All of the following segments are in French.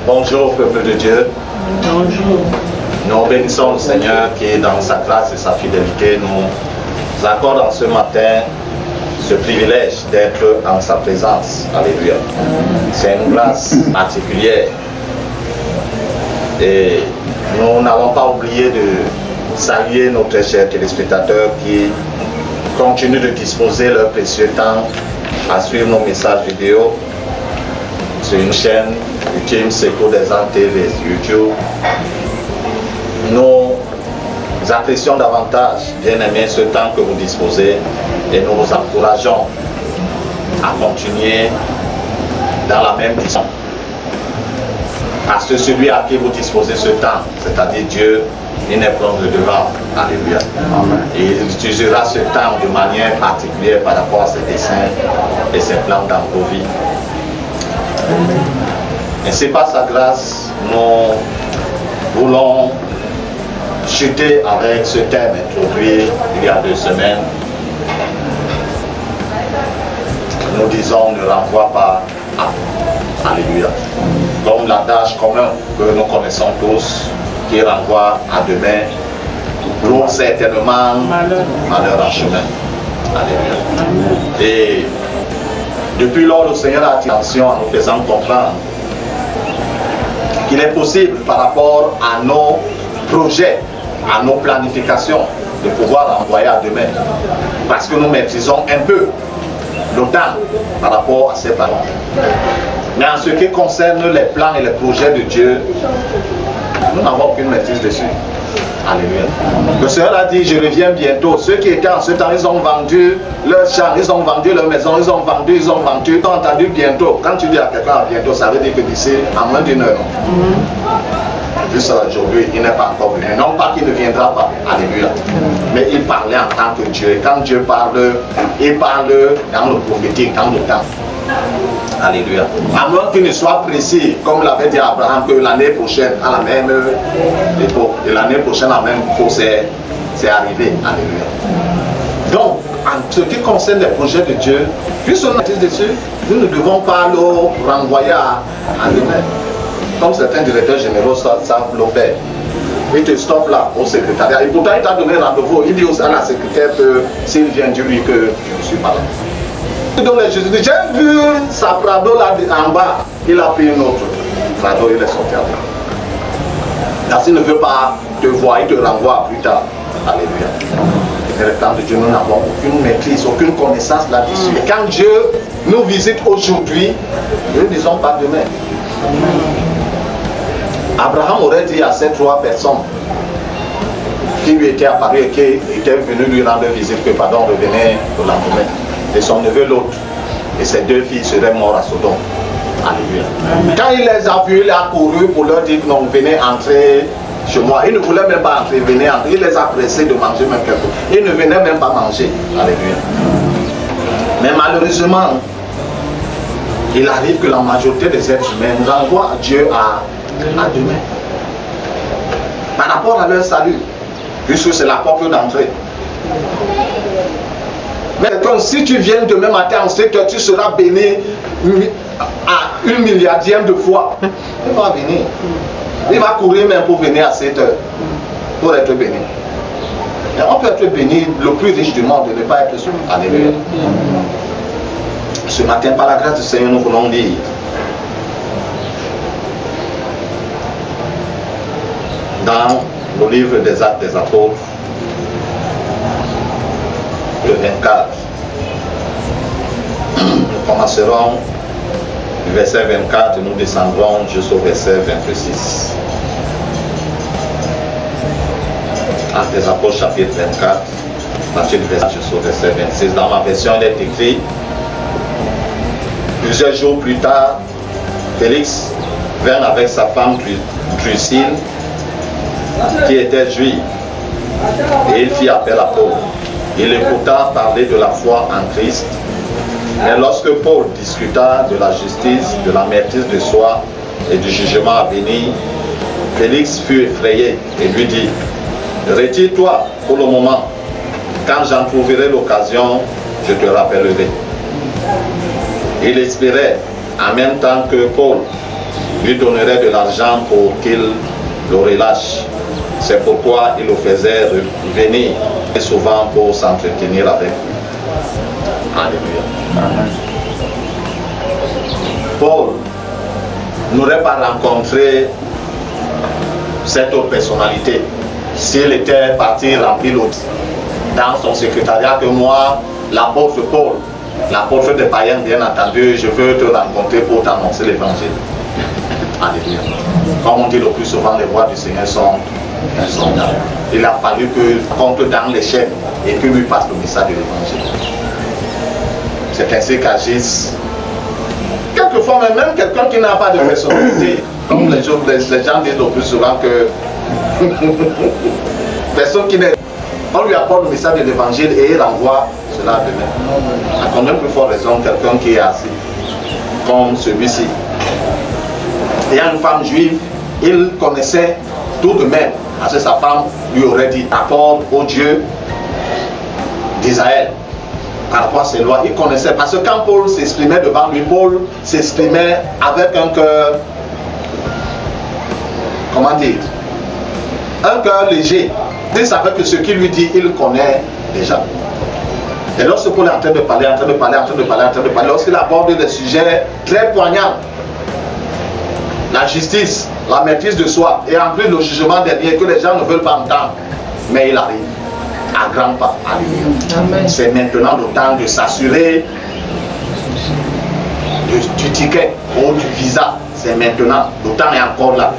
Bonjour peuple de Dieu. Bonjour. Nous bénissons le Seigneur qui, dans sa grâce et sa fidélité, nous accorde en ce matin ce privilège d'être en sa présence. Alléluia. C'est une grâce particulière. Et nous n'avons pas oublié de saluer nos très chers téléspectateurs qui continuent de disposer leur précieux temps à suivre nos messages vidéo sur une chaîne YouTube, Secours des Andes TV, YouTube. Nous apprécions davantage, bien aimé, ce temps que vous disposez et nous vous encourageons à continuer dans la même direction. Parce que celui à qui vous disposez ce temps, c'est-à-dire Dieu, il n'est pas de devant. Alléluia. Et il utilisera ce temps de manière particulière par rapport à ses desseins et ses plans dans vos vies. Et c'est par sa grâce, nous voulons chuter avec ce thème introduit il y a 2 semaines. Nous disons ne renvoie pas à. Alléluia. Comme l'adage commun que nous connaissons tous, qui renvoie à demain, trouve certainement malheur en chemin. Alléluia. Et depuis lors, le Seigneur a attention en nous faisant comprendre qu'il est possible par rapport à nos projets, à nos planifications, de pouvoir envoyer à demain. Parce que nous maîtrisons un peu le temps par rapport à ses parents. Mais en ce qui concerne les plans et les projets de Dieu, nous n'avons aucune maîtrise dessus. Alléluia. Le Seigneur a dit, je reviens bientôt. Ceux qui étaient en ce temps, ils ont vendu leur champ, ils ont vendu leur maison, ils ont vendu, ils ont entendu bientôt. Quand tu dis à quelqu'un bientôt, ça veut dire que d'ici à moins d'1 heure. Jusqu'à aujourd'hui, il n'est pas encore venu. Non pas qu'il ne viendra pas. Alléluia. Mais il parlait en tant que Dieu. Et quand Dieu parle, il parle dans le prophétique, dans le temps. Alléluia. À moins qu'il ne soit précis, comme l'avait dit Abraham, que l'année prochaine, à la même époque, et l'année prochaine, à la même époque, c'est arrivé. Alléluia. Donc, en ce qui concerne les projets de Dieu, puisqu'on a dit dessus, nous ne devons pas le renvoyer à lui-même. Comme certains directeurs généraux savent le faire. Il te stoppe là au secrétariat. Et pourtant, il t'a donné rendez-vous. Il dit à la secrétaire que s'il vient, dis-lui que je ne suis pas là. Donc j'ai vu sa Prado là en bas, il a pris une autre Prado, il est sorti après. Parce qu'il ne veut pas te voir, il te renvoie plus tard. Alléluia. Et le temps de Dieu, nous n'avons aucune maîtrise, aucune connaissance là-dessus. Et quand Dieu nous visite aujourd'hui, nous ne disons pas demain. Abraham aurait dit à ces 3 personnes qui lui étaient apparues et qui étaient venues lui rendre visite que pardon revenait le lendemain. Et son neveu l'autre, et ses 2 filles seraient mortes à Sodome. Alléluia. Quand il les a vus, il a couru pour leur dire non, venez entrer chez moi. Il ne voulait même pas entrer, venez entrer. Il les a pressés de manger même quelque chose. Il ne venait même pas manger. Alléluia. Mais malheureusement, il arrive que la majorité des êtres humains renvoient Dieu à demain. Par rapport à leur salut, puisque c'est la porte d'entrée. Mais comme si tu viens demain matin en 7 heures, tu seras béni à 1 milliardième de fois. Il va venir. Il va courir même pour venir à 7 heures. Pour être béni. Et on peut être béni, le plus riche du monde, de ne pas être sûr. Alléluia. Ce matin, par la grâce du Seigneur, nous voulons dire dans le livre des Actes des Apôtres, le 24. Nous commencerons du verset 24 et nous descendrons jusqu'au verset 26. Actes des Apôtres, chapitre 24, partir du verset jusqu'au verset 26. Dans ma version, il est écrit: plusieurs jours plus tard, Félix vint avec sa femme Drusille, qui était juive, et il fit appel à Paul. Il écouta parler de la foi en Christ, mais lorsque Paul discuta de la justice, de la maîtrise de soi et du jugement à venir, Félix fut effrayé et lui dit: retire-toi pour le moment, quand j'en trouverai l'occasion, je te rappellerai. Il espérait en même temps que Paul lui donnerait de l'argent pour qu'il le relâche. C'est pourquoi il le faisait venir souvent pour s'entretenir avec lui. Alléluia. Amen. Paul n'aurait pas rencontré cette autre personnalité s'il était parti remplir l'autre dans son secrétariat que moi, l'apôtre Paul, l'apôtre des païens, bien entendu, je veux te rencontrer pour t'annoncer l'évangile. Alléluia. Comme on dit le plus souvent, les voies du Seigneur sont insondables. Il a fallu que compte dans les chaînes et que lui passe le message de l'évangile. C'est ainsi qu'agissent quelquefois même quelqu'un qui n'a pas de personnalité, comme les gens disent le plus souvent que personne qui n'est, on lui apporte le message de l'évangile et il renvoie cela demain. À combien plus forte raison quelqu'un qui est assis comme celui-ci. Il y a une femme juive, il connaissait tout de même, parce que sa femme lui aurait dit apporte au Dieu d'Israël. Par rapport à ses lois, il connaissait, parce que quand Paul s'exprimait devant lui, Paul s'exprimait avec un cœur, comment dire, un cœur léger. Il savait que ce qu'il lui dit, il connaît déjà. Et lorsque Paul est en train de parler, lorsqu'il aborde des sujets très poignants, la justice, la maîtrise de soi, et en plus le jugement dernier que les gens ne veulent pas entendre, mais il arrive à grands pas. Alléluia. C'est maintenant le temps de s'assurer du ticket ou du visa. C'est maintenant. Le temps est encore là.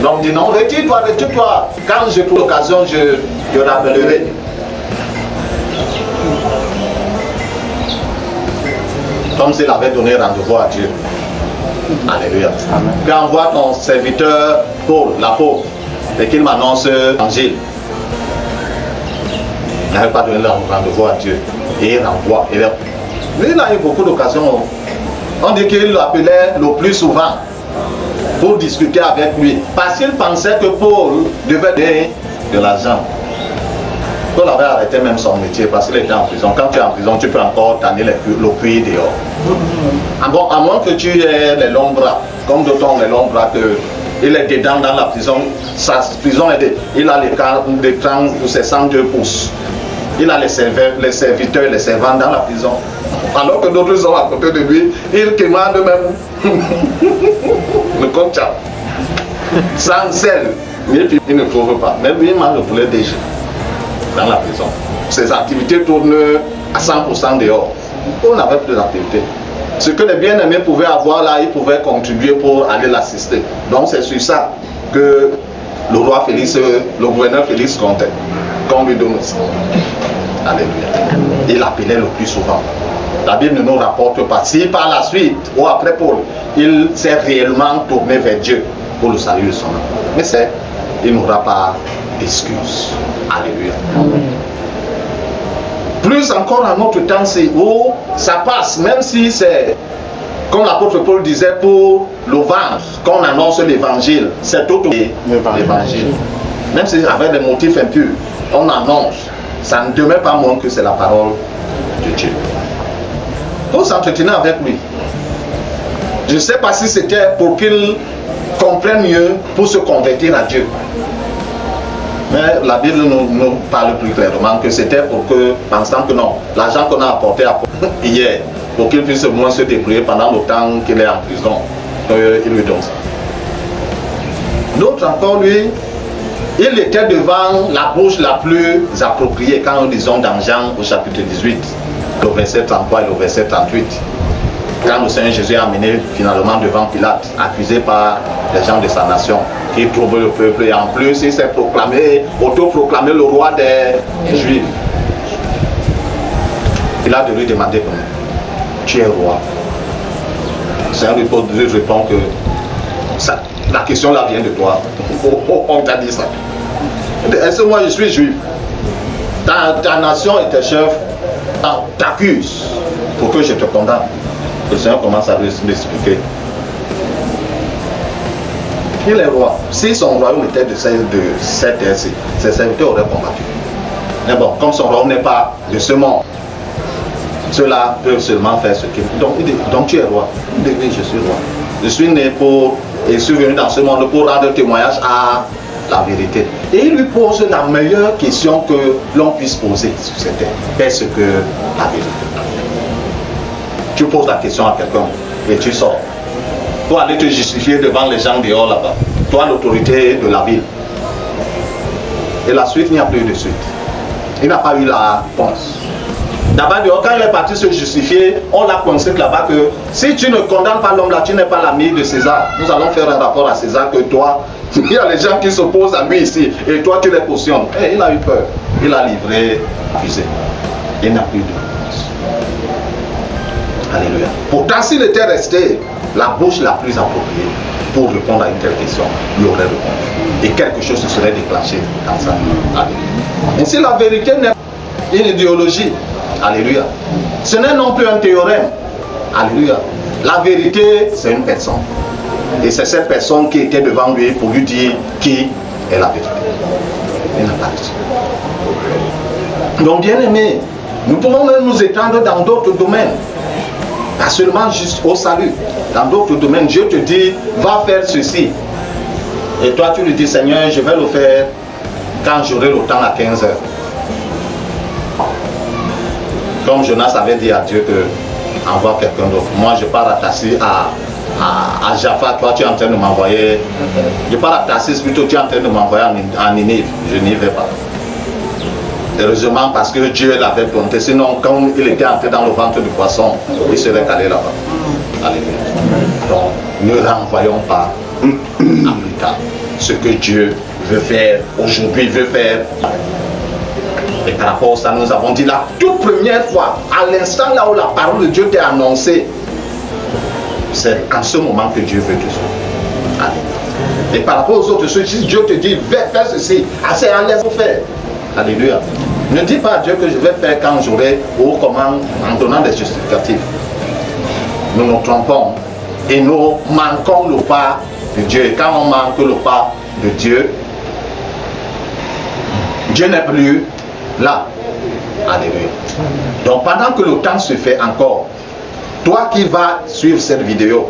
Donc dis non, retire-toi, retire-toi. Quand j'ai pris l'occasion, je rappellerai. Comme s'il avait donné rendez-vous à Dieu. Alléluia. Puis envoie ton serviteur Paul, l'apôtre, et qu'il m'annonce l'évangile. Il n'avait pas donné rendez-vous à Dieu. Et il renvoie. Lui, il a eu beaucoup d'occasions. On dit qu'il l'appelait le plus souvent pour discuter avec lui. Parce qu'il pensait que Paul devait donner de l'argent. Paul avait arrêté même son métier parce qu'il était en prison. Quand tu es en prison, tu peux encore tanner le puits dehors. À moins que tu aies les longs bras, comme d'autres les longs bras, il est dedans dans la prison. Sa prison, il a l'écran de ses 102 pouces. Il a les serviteurs, les servants dans la prison. Alors que d'autres sont à côté de lui, ils commandent même le compte sans sel. Mais puis il ne trouve pas. Mais lui, il mange le poulet déjà dans la prison. Ses activités tournent à 100% dehors. On n'avait plus d'activité. Ce que les bien-aimés pouvaient avoir là, ils pouvaient contribuer pour aller l'assister. Donc c'est sur ça que le roi Félix, le gouverneur Félix comptait. Qu'on lui donne ça. Alléluia. Il appelait le plus souvent. La Bible ne nous rapporte pas. Si par la suite, ou après Paul, il s'est réellement tourné vers Dieu pour le salut de son âme. Mais il n'aura pas d'excuses. Alléluia. Amen. Plus encore en notre temps, c'est où ça passe, même si c'est, comme l'apôtre Paul disait, pour le vendre, qu'on annonce l'évangile, c'est tout l'évangile. Même si avec des motifs impurs, on annonce, ça ne demeure pas moins que c'est la parole de Dieu. Pour s'entretenir avec lui. Je ne sais pas si c'était pour qu'il comprenne mieux, pour se convertir à Dieu. Mais la Bible nous parle plus clairement que c'était pour que, pensant que non, l'argent qu'on a apporté hier, pour qu'il puisse au moins se débrouiller pendant le temps qu'il est en prison, il lui donne ça. L'autre encore, lui, il était devant la bouche la plus appropriée quand nous lisons dans Jean au chapitre 18, le verset 33 et le verset 38. Quand le Seigneur Jésus est amené finalement devant Pilate, accusé par les gens de sa nation, qui trouvaient le peuple, et en plus il s'est proclamé, auto-proclamé le roi des Juifs. Pilate lui demandait comment? Tu es roi. Le Seigneur lui répond que ça, la question là vient de toi. On t'a dit ça. Est-ce que moi je suis juif? Ta nation et tes chefs t'accusent pour que je te condamne. Le Seigneur commence à lui expliquer. Il est roi. Si son royaume était de cette terre-ci, ses serviteurs auraient combattu. Mais bon, comme son royaume n'est pas de ce monde, ceux-là peuvent seulement faire ce qu'ils font. Donc il dit, donc tu es roi. Il dit, oui, je suis roi. Je suis né et suis venu dans ce monde pour rendre témoignage à la vérité. Et il lui pose la meilleure question que l'on puisse poser sur cette terre. Qu'est-ce que la vérité? Tu poses la question à quelqu'un et tu sors. Pour aller te justifier devant les gens dehors là-bas. Toi, l'autorité de la ville. Et la suite, il n'y a plus de suite. Il n'a pas eu la réponse. D'abord, quand il est parti se justifier, on l'a coincé là-bas que si tu ne condamnes pas l'homme là, tu n'es pas l'ami de César. Nous allons faire un rapport à César que toi, il y a les gens qui s'opposent à lui ici et toi tu les cautionnes. Et il a eu peur. Il a livré accusé. Il n'a plus de réponse. Alléluia. Pourtant, s'il était resté la bouche la plus appropriée pour répondre à une telle question, il aurait répondu. Et quelque chose se serait déclenché dans sa vie. Alléluia. Ainsi, la vérité n'est pas une idéologie. Alléluia. Ce n'est non plus un théorème. Alléluia. La vérité, c'est une personne. Et c'est cette personne qui était devant lui pour lui dire qui est la vérité. Il n'a pas dit. Donc, bien aimé, nous pouvons même nous étendre dans d'autres domaines. Pas seulement juste au salut. Dans d'autres domaines, Dieu te dit, va faire ceci. Et toi, tu lui dis, Seigneur, je vais le faire quand j'aurai le temps à 15 heures. Comme Jonas avait dit à Dieu que envoie quelqu'un d'autre. Moi, je pars à Tassi, à Jaffa, toi tu es en train de m'envoyer. Je pars à Tassis, plutôt tu es en train de m'envoyer en Ninive. Je n'y vais pas. Heureusement parce que Dieu l'avait planté. Sinon, quand il était entré dans le ventre du poisson, il serait allé là-bas. Alléluia. Donc, ne renvoyons pas à plus tard ce que Dieu veut faire aujourd'hui, veut faire. Et par rapport à ça, nous avons dit la toute première fois, à l'instant là où la parole de Dieu t'est annoncée, c'est en ce moment que Dieu veut tout ça. Alléluia. Et par rapport aux autres choses, si Dieu te dit, fais ceci, assez à l'aise pour faire. Alléluia. Ne dis pas à Dieu que je vais faire quand j'aurai, ou comment, en donnant des justificatifs. Nous nous trompons et nous manquons le pas de Dieu. Et quand on manque le pas de Dieu, Dieu n'est plus là. Alléluia. Donc pendant que le temps se fait encore, toi qui vas suivre cette vidéo,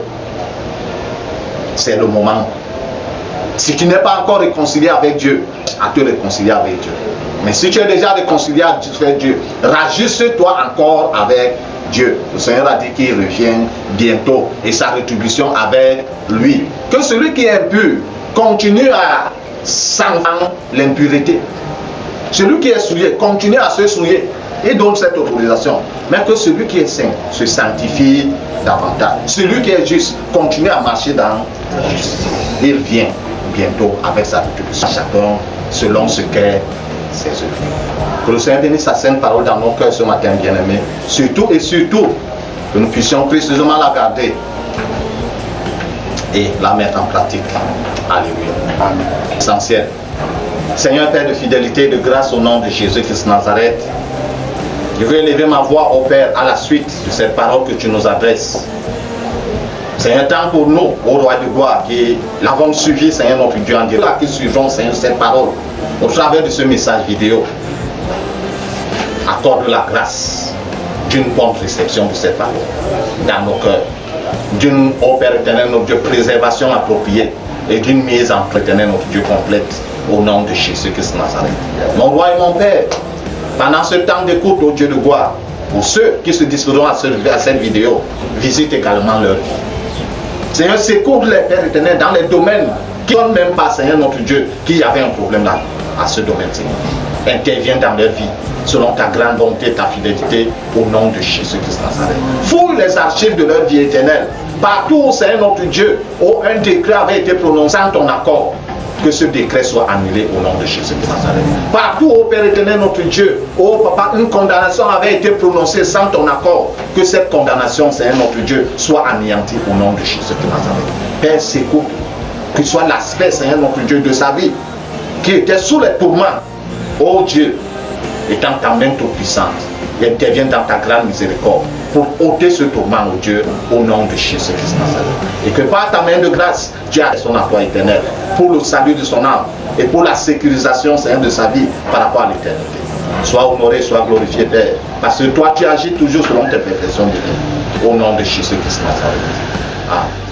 c'est le moment. Si tu n'es pas encore réconcilié avec Dieu, à te réconcilier avec Dieu. Mais si tu es déjà réconcilié avec Dieu, rajuste-toi encore avec Dieu. Le Seigneur a dit qu'il revient bientôt et sa rétribution avec lui. Que celui qui est impur continue à s'enfant l'impureté. Celui qui est souillé continue à se souiller. Il donne cette autorisation. Mais que celui qui est saint se sanctifie davantage. Celui qui est juste continue à marcher dans la justice. Il vient bientôt avec sa rétribution. Chacun selon ce qu'est ses œuvres. Que le Seigneur bénisse sa sainte parole dans nos cœurs ce matin, bien-aimés. Surtout et surtout, que nous puissions précisément la garder et la mettre en pratique. Alléluia. Amen. Essentiel. Seigneur Père de fidélité et de grâce au nom de Jésus-Christ Nazareth, je veux élever ma voix au Père à la suite de cette parole que tu nous adresses. Seigneur, tant pour nous, au roi de gloire, qui l'avons suivi, Seigneur notre Dieu, en Dieu, là qui suivront, Seigneur, cette parole, au travers de ce message vidéo, accorde la grâce d'une bonne réception de cette parole dans nos cœurs, d'une, ô Père éternel, notre Dieu, préservation appropriée et d'une mise en éternel, notre Dieu, complète, au nom de Jésus-Christ Nazareth. Mon roi et mon Père, pendant ce temps d'écoute, ô Dieu de gloire, pour ceux qui se disposeront à cette vidéo, visite également leur vie. Seigneur, secours les Pères éternels dans les domaines qui ne sont même pas, Seigneur notre Dieu, qu'il y avait un problème là, à ce domaine, Seigneur. Interviens dans leur vie, selon ta grande bonté, ta fidélité, au nom de Jésus-Christ Nazareth. Fouille les archives de leur vie éternelle. Partout où, Seigneur notre Dieu, où un décret avait été prononcé en ton accord, que ce décret soit annulé au nom de Jésus-Christ Nazareth. Partout, ô Père éternel, notre Dieu, ô Papa, une condamnation avait été prononcée sans ton accord, que cette condamnation, Seigneur notre Dieu, soit anéantie au nom de Jésus-Christ Nazareth. Père, secours, que soit l'aspect, Seigneur notre Dieu, de sa vie, qui était sous les tourments, ô Dieu, étant ta main toute puissante, et intervient dans ta grande miséricorde pour ôter ce tourment, ô Dieu, au nom de Jésus-Christ Nazareth. Et que par ta main de grâce, Dieu a son emploi éternel pour le salut de son âme et pour la sécurisation, Seigneur, de sa vie par rapport à l'éternité. Sois honoré, sois glorifié, Père, parce que toi, tu agis toujours selon tes perfections divines. Au nom de Jésus-Christ Nazareth. Amen.